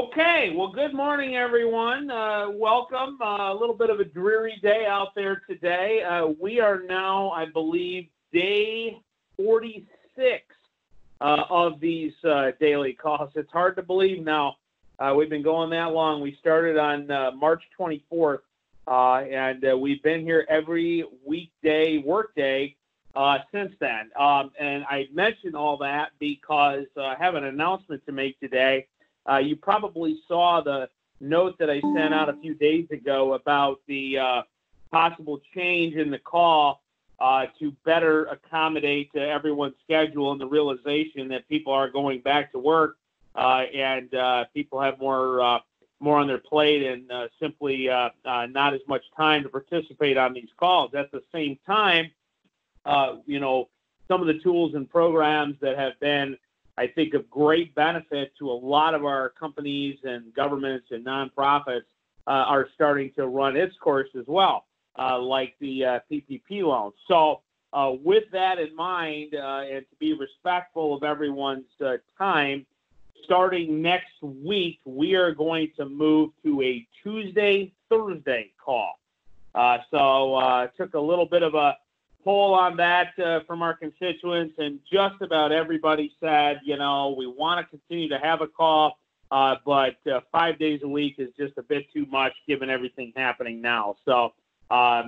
Okay, well, good morning, everyone. Welcome. A little bit of a dreary day out there today. We are now, I believe, day 46 of these daily calls. It's hard to believe now. We've been going that long. We started on March 24th, and we've been here every weekday, workday since then. And I mention all that because I have an announcement to make today. You probably saw the note that I sent out a few days ago about the possible change in the call to better accommodate everyone's schedule and the realization that people are going back to work and people have more on their plate and simply not as much time to participate on these calls. At the same time, some of the tools and programs that have been, I think, of great benefit to a lot of our companies and governments and nonprofits are starting to run its course as well, like the PPP loans. So with that in mind, and to be respectful of everyone's time, starting next week, we are going to move to a Tuesday-Thursday call. So took a little bit of a poll on that from our constituents, and just about everybody said, we want to continue to have a call, but 5 days a week is just a bit too much given everything happening now. So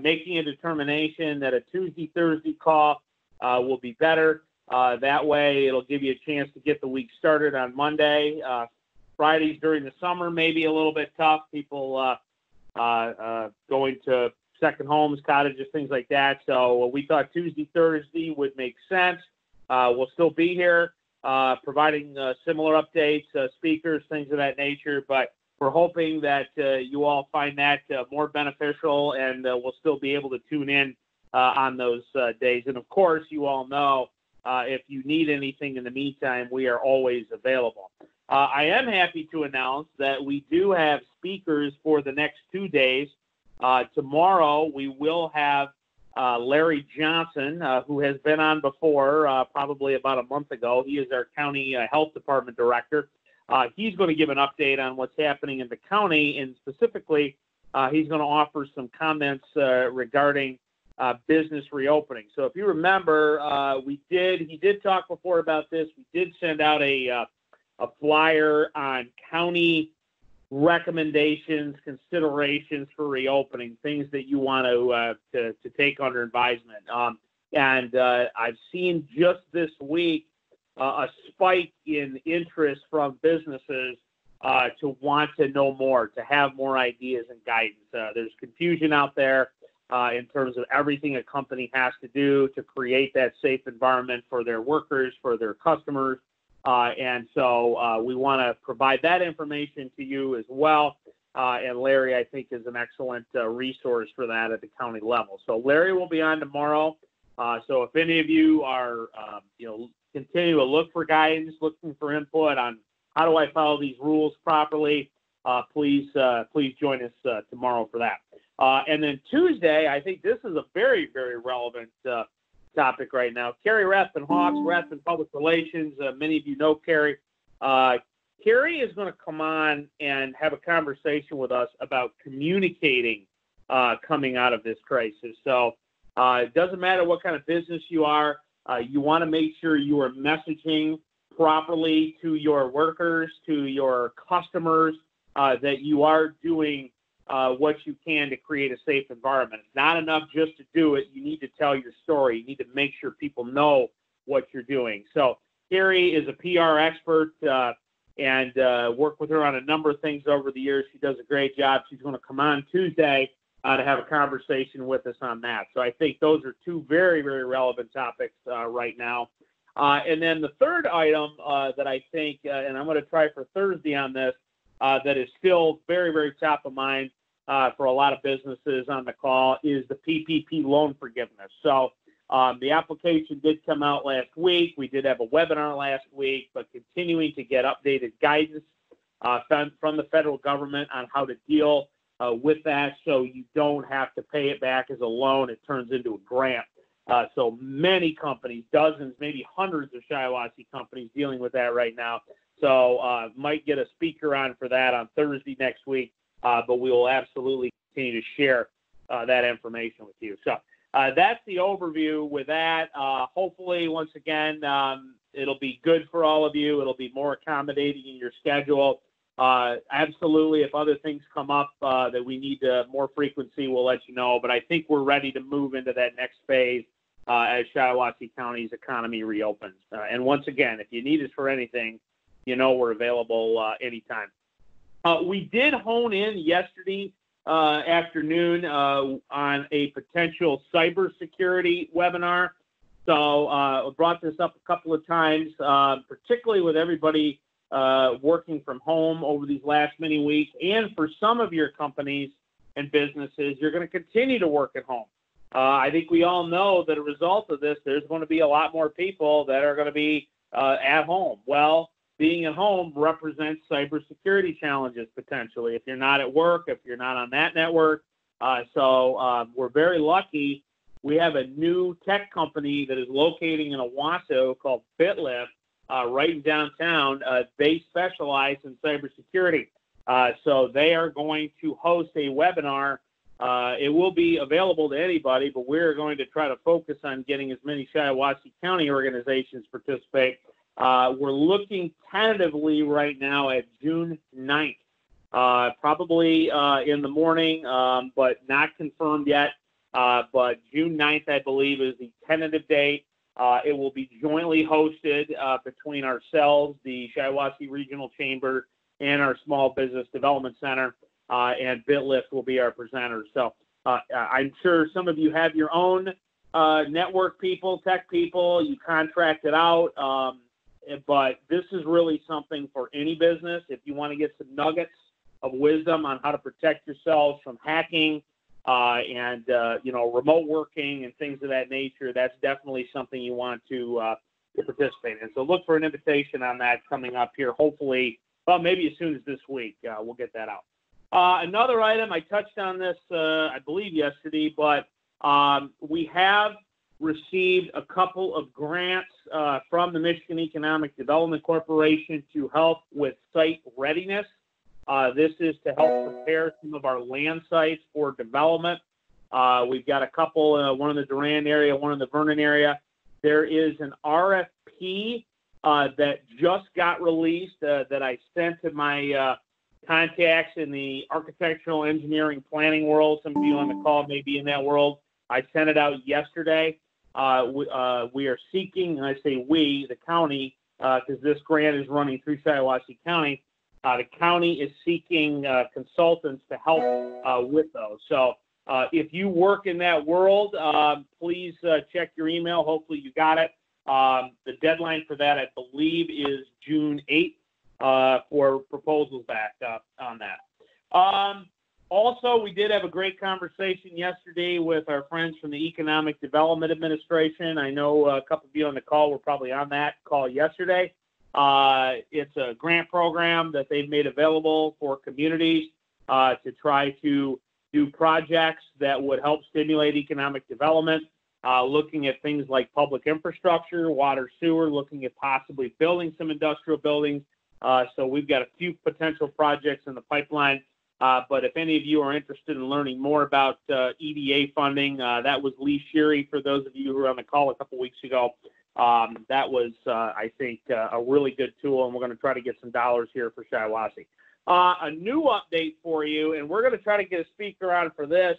making a determination that a Tuesday-Thursday call will be better. That way it'll give you a chance to get the week started on Monday. Fridays during the summer may be a little bit tough. People going to second homes, cottages, things like that. So we thought Tuesday, Thursday would make sense. We'll still be here providing similar updates, speakers, things of that nature. But we're hoping that you all find that more beneficial, and we'll still be able to tune in on those days. And, of course, you all know if you need anything in the meantime, we are always available. I am happy to announce that we do have speakers for the next 2 days. Tomorrow, we will have Larry Johnson, who has been on before, probably about a month ago. He is our county health department director. He's going to give an update on what's happening in the county, and specifically, he's going to offer some comments regarding business reopening. So if you remember, he did talk before about this. We did send out a flyer on county recommendations, considerations for reopening, things that you want to take under advisement. And I've seen just this week a spike in interest from businesses to want to know more, to have more ideas and guidance. There's confusion out there in terms of everything a company has to do to create that safe environment for their workers, for their customers. And so we want to provide that information to you as well. And Larry, I think, is an excellent resource for that at the county level. So Larry will be on tomorrow. So if any of you are, continue to look for guidance, looking for input on how do I follow these rules properly, please join us tomorrow for that. And then Tuesday, I think this is a very, very relevant topic right now. Carrie Rathman-Hawks, Rathman Public Relations. Many of you know Carrie. Carrie is going to come on and have a conversation with us about communicating coming out of this crisis. So it doesn't matter what kind of business you are. You want to make sure you are messaging properly to your workers, to your customers, that you are doing what you can to create a safe environment. It's not enough just to do it. You need to tell your story. You need to make sure people know what you're doing. So Carrie is a PR expert and worked with her on a number of things over the years. She does a great job. She's going to come on Tuesday to have a conversation with us on that. So I think those are two very, very relevant topics right now. And then the third item that I think, and I'm going to try for Thursday on this, that is still very, very top of mind for a lot of businesses on the call is the PPP loan forgiveness. So the application did come out last week. We did have a webinar last week, but continuing to get updated guidance from the federal government on how to deal with that so you don't have to pay it back as a loan. It turns into a grant. So many companies, dozens, maybe hundreds of Shiawassee companies dealing with that right now. So might get a speaker on for that on Thursday next week, but we will absolutely continue to share that information with you. So that's the overview with that. Hopefully, once again, it'll be good for all of you. It'll be more accommodating in your schedule. Absolutely, if other things come up that we need more frequency, we'll let you know. But I think we're ready to move into that next phase as Shiawassee County's economy reopens. And once again, if you need us for anything, we're available anytime. We did hone in yesterday afternoon on a potential cybersecurity webinar. So I brought this up a couple of times, particularly with everybody working from home over these last many weeks. And for some of your companies and businesses, you're going to continue to work at home. I think we all know that a result of this, there's going to be a lot more people that are going to be at home. Well, being at home represents cybersecurity challenges potentially if you're not at work, if you're not on that network. So we're very lucky. We have a new tech company that is locating in Owasso called BitLift right in downtown. They specialize in cybersecurity. So they are going to host a webinar. It will be available to anybody, but we're going to try to focus on getting as many Shiawassee County organizations participate. We're looking tentatively right now at June 9th, probably in the morning, but not confirmed yet. But June 9th, I believe, is the tentative date. It will be jointly hosted between ourselves, the Shiawassee Regional Chamber, and our Small Business Development Center, and BitLift will be our presenters. So I'm sure some of you have your own network people, tech people, you contract it out. But this is really something for any business. If you want to get some nuggets of wisdom on how to protect yourselves from hacking and remote working and things of that nature, that's definitely something you want to participate in. So look for an invitation on that coming up here. Hopefully, well, maybe as soon as this week, we'll get that out. Another item, I touched on this, I believe yesterday, but we have received a couple of grants from the Michigan Economic Development Corporation to help with site readiness. This is to help prepare some of our land sites for development. We've got a couple, one in the Durand area, one in the Vernon area. There is an RFP that just got released that I sent to my contacts in the architectural engineering planning world. Some of you on the call may be in that world. I sent it out yesterday. We are seeking, and I say we, the county, because this grant is running through Shiawassee County. The county is seeking consultants to help with those. So if you work in that world, please check your email. Hopefully you got it. The deadline for that, I believe, is June 8th for proposals back on that. Also, we did have a great conversation yesterday with our friends from the Economic Development Administration. I know a couple of you on the call were probably on that call yesterday. It's a grant program that they've made available for communities to try to do projects that would help stimulate economic development, looking at things like public infrastructure, water, sewer, looking at possibly building some industrial buildings. So we've got a few potential projects in the pipeline. But if any of you are interested in learning more about EDA funding, that was Lee Sherry, for those of you who were on the call a couple weeks ago. That was, I think, a really good tool, and we're going to try to get some dollars here for Shiawassee. A new update for you, and we're going to try to get a speaker on for this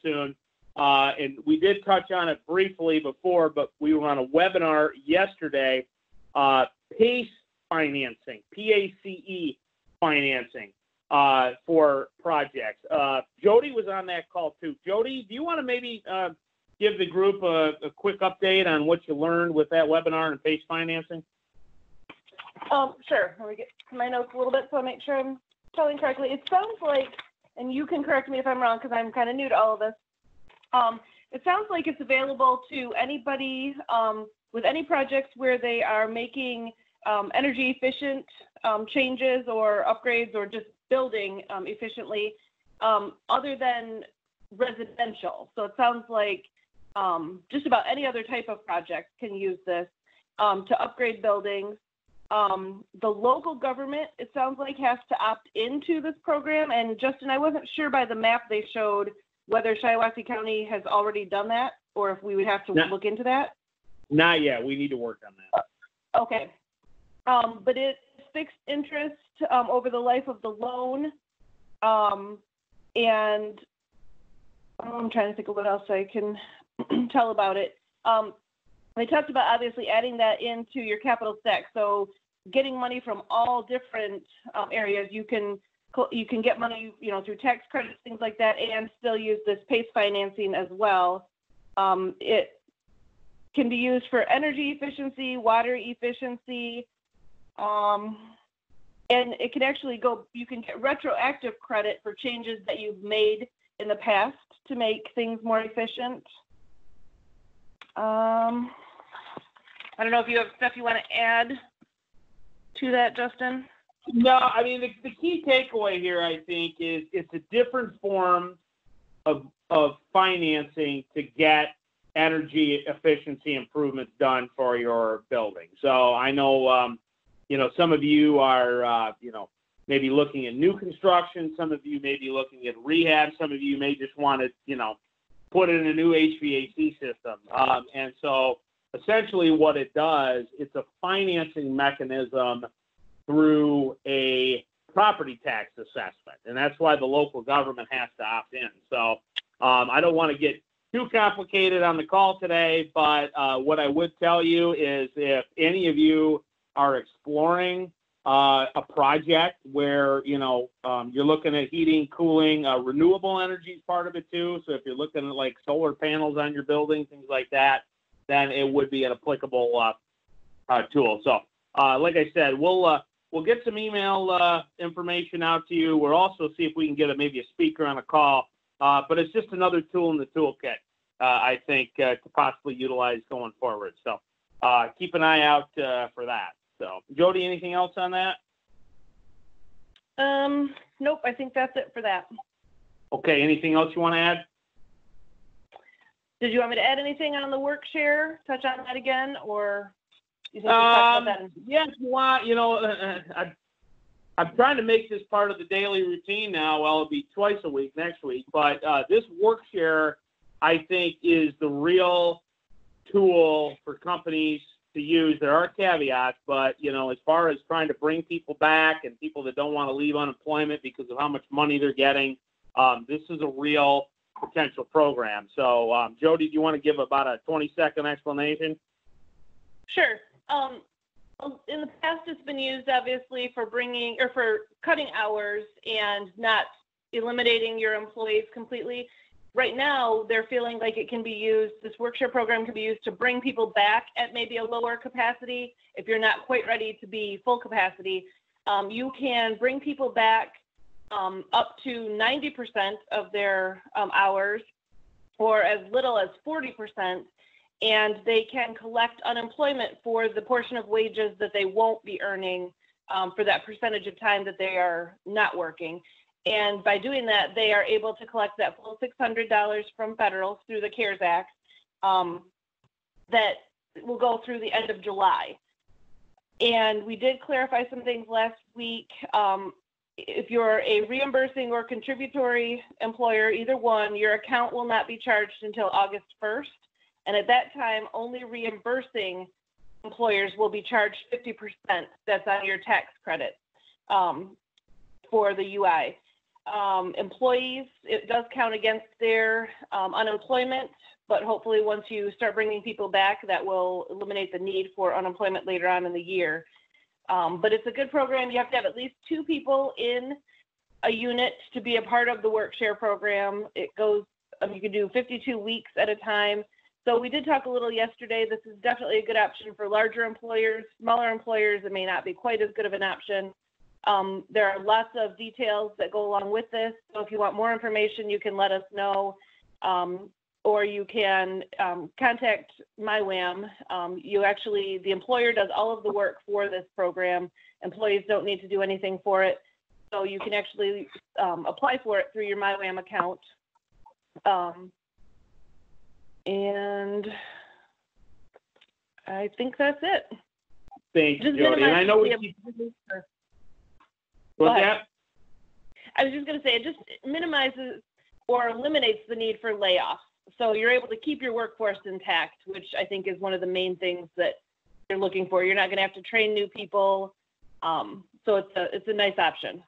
soon. And we did touch on it briefly before, but we were on a webinar yesterday, PACE financing, PACE financing. For projects. Jody was on that call too. Jody, do you want to maybe give the group a quick update on what you learned with that webinar and PACE financing? Sure. Let me get to my notes a little bit so I make sure I'm telling correctly. It sounds like, and you can correct me if I'm wrong because I'm kind of new to all of this. It sounds like it's available to anybody with any projects where they are making energy efficient changes or upgrades or just building efficiently other than residential. So it sounds like just about any other type of project can use this to upgrade buildings The local government, it sounds like, has to opt into this program. And Justin, I wasn't sure by the map they showed whether Shiawassee County has already done that or if we would have to look into that. Not yet. We need to work on that. Okay. But it's fixed interest over the life of the loan. And I'm trying to think of what else I can tell about it. They talked about obviously adding that into your capital stack. So getting money from all different areas. You can get money, through tax credits, things like that, and still use this PACE financing as well. It can be used for energy efficiency, water efficiency, and it can actually you can get retroactive credit for changes that you've made in the past to make things more efficient. I don't know if you have stuff you want to add to that, Justin? No, I mean, the key takeaway here, I think, is it's a different form of financing to get energy efficiency improvements done for your building. So I know, some of you are, maybe looking at new construction. Some of you may be looking at rehab. Some of you may just want to, put in a new HVAC system. And so essentially what it does, it's a financing mechanism through a property tax assessment. And that's why the local government has to opt in. So I don't want to get too complicated on the call today, but what I would tell you is if any of you are exploring a project where, you're looking at heating, cooling, renewable energy is part of it too. So if you're looking at like solar panels on your building, things like that, then it would be an applicable tool. So like I said, we'll get some email information out to you. We'll also see if we can get maybe a speaker on a call. But it's just another tool in the toolkit, I think, to possibly utilize going forward. So keep an eye out for that. So, Jody, anything else on that? Nope, I think that's it for that. Okay, anything else you want to add? Did you want me to add anything on the work share? Touch on that again, or you think we talked about that? Yeah, if you want, I'm trying to make this part of the daily routine now. Well, it'll be twice a week next week, but this work share, I think, is the real tool for companies to use. There are caveats, but as far as trying to bring people back and people that don't want to leave unemployment because of how much money they're getting, this is a real potential program. So, Jody, do you want to give about a 20-second explanation? Sure. In the past, it's been used obviously for cutting hours and not eliminating your employees completely. Right now, they're feeling like it can be used, this workshare program can be used to bring people back at maybe a lower capacity. If you're not quite ready to be full capacity, you can bring people back up to 90% of their hours or as little as 40%, and they can collect unemployment for the portion of wages that they won't be earning for that percentage of time that they are not working. And by doing that, they are able to collect that full $600 from federal through the CARES Act that will go through the end of July. And we did clarify some things last week. If you're a reimbursing or contributory employer, either one, your account will not be charged until August 1st. And at that time, only reimbursing employers will be charged 50%. That's on your tax credit for the UI. Employees, it does count against their unemployment, but hopefully once you start bringing people back, that will eliminate the need for unemployment later on in the year. But it's a good program. You have to have at least 2 people in a unit to be a part of the work-share program. It goes, you can do 52 weeks at a time. So we did talk a little yesterday. This is definitely a good option for larger employers. Smaller employers, it may not be quite as good of an option. There are lots of details that go along with this. So if you want more information, you can let us know, or you can contact MyWAM. The employer does all of the work for this program. Employees don't need to do anything for it. So you can actually apply for it through your MyWAM account. And I think that's it. Thanks, Just Jody. And I know we minimize keep. the- What's that? I was just going to say, it just minimizes or eliminates the need for layoffs. So you're able to keep your workforce intact, which I think is one of the main things that you're looking for. You're not going to have to train new people. So it's a nice option.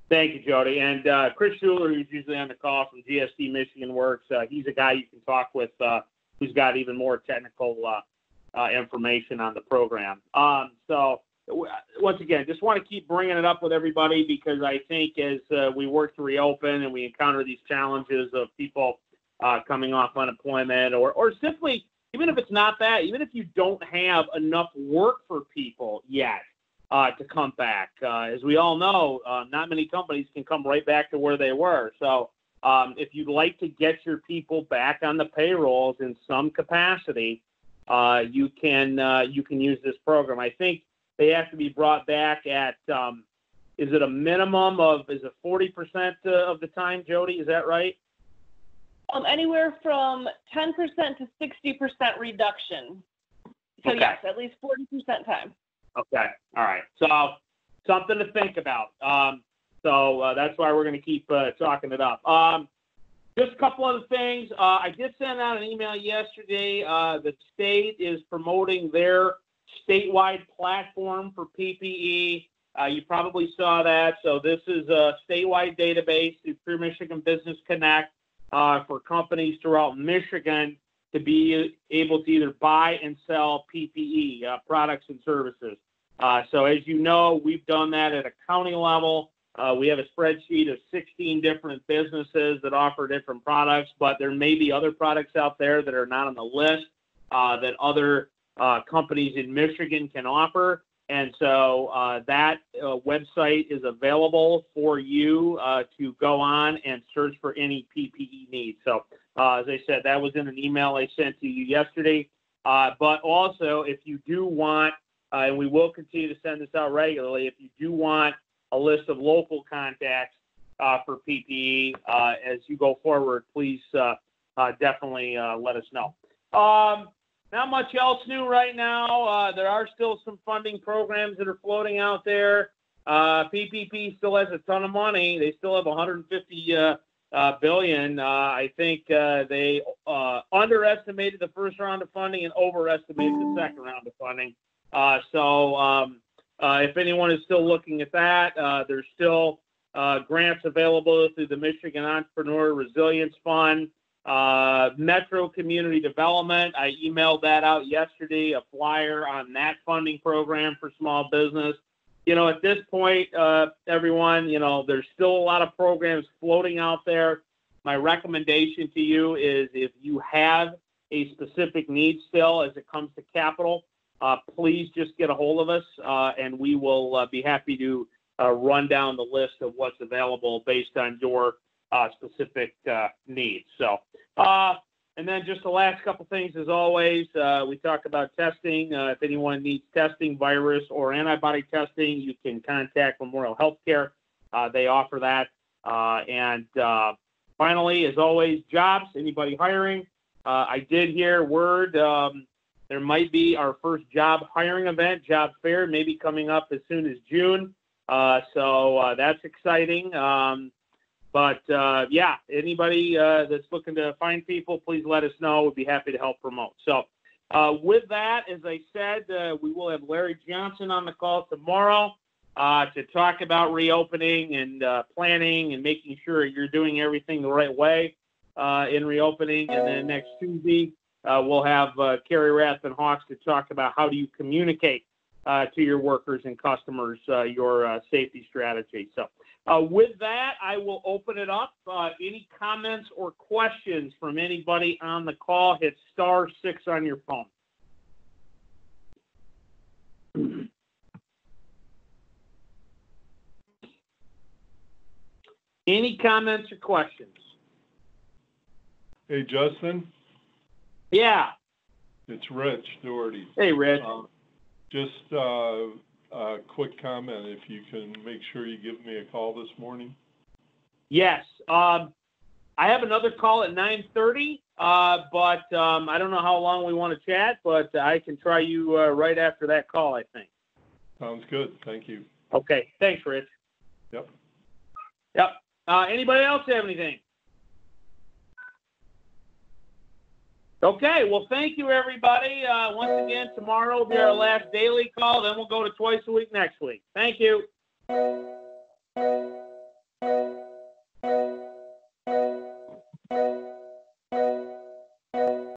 Thank you, Jody. And Chris Schuler, who's usually on the call from GSD Michigan Works, he's a guy you can talk with who's got even more technical information on the program. So once again, just want to keep bringing it up with everybody because I think as we work to reopen and we encounter these challenges of people coming off unemployment or simply, even if it's not that, even if you don't have enough work for people yet to come back. As we all know, not many companies can come right back to where they were. So if you'd like to get your people back on the payrolls in some capacity, you can use this program. I think they have to be brought back at, is it a minimum of, is it 40% of the time, Jody? Is that right? Anywhere from 10% to 60% reduction. So Okay. yes, at least 40% time. Okay. All right. So something to think about. So that's why we're going to keep talking it up. Just a couple other things. I did send out an email yesterday. The state is promoting their statewide platform for PPE. You probably saw that. So this is a statewide database through Pure Michigan Business Connect for companies throughout Michigan to be able to either buy and sell PPE products and services. So as you know, we've done that at a county level. We have a spreadsheet of 16 different businesses that offer different products, but there may be other products out there that are not on the list that other companies in Michigan can offer. And so that website is available for you to go on and search for any PPE needs. So as I said, that was in an email I sent to you yesterday. But also, if you do want, and we will continue to send this out regularly, if you do want a list of local contacts for PPE as you go forward, please definitely let us know. Not much else new right now. There are still some funding programs that are floating out there. PPP still has a ton of money. They still have $150 billion. I think they underestimated the first round of funding and overestimated the second round of funding. So if anyone is still looking at that, there's still grants available through the Michigan Entrepreneur Resilience Fund. Metro Community Development, I emailed that out yesterday, a flyer on that funding program for small business. You know, at this point, everyone, you know, there's still a lot of programs floating out there. My recommendation to you is if you have a specific need still as it comes to capital, please just get a hold of us and we will be happy to run down the list of what's available based on your specific needs. So, and then just the last couple things, as always, we talk about testing. If anyone needs testing, virus or antibody testing, you can contact Memorial Healthcare. They offer that. And finally, as always, jobs, anybody hiring. I did hear word there might be our first job hiring event, job fair, maybe coming up as soon as June. So that's exciting. But yeah, anybody that's looking to find people, please let us know. We'd be happy to help promote. So with that, as I said, we will have Larry Johnson on the call tomorrow to talk about reopening and planning and making sure you're doing everything the right way in reopening. And then next Tuesday, we'll have Carrie Rathman-Hawks to talk about how do you communicate to your workers and customers your safety strategy. So with that, I will open it up. Any comments or questions from anybody on the call, hit *6 on your phone. Any comments or questions? Hey, Justin. Yeah. It's Rich Doherty. Hey, Rich. Just a quick comment, if you can make sure you give me a call this morning. Yes. I have another call at 9:30. But I don't know how long we want to chat, but I can try you right after that call, I think. Sounds good. Thank you. Okay. Thanks, Rich. Yep. Yep. Anybody else have anything? Okay. Well, thank you, everybody. Once again, tomorrow will be our last daily call. Then we'll go to twice a week next week. Thank you.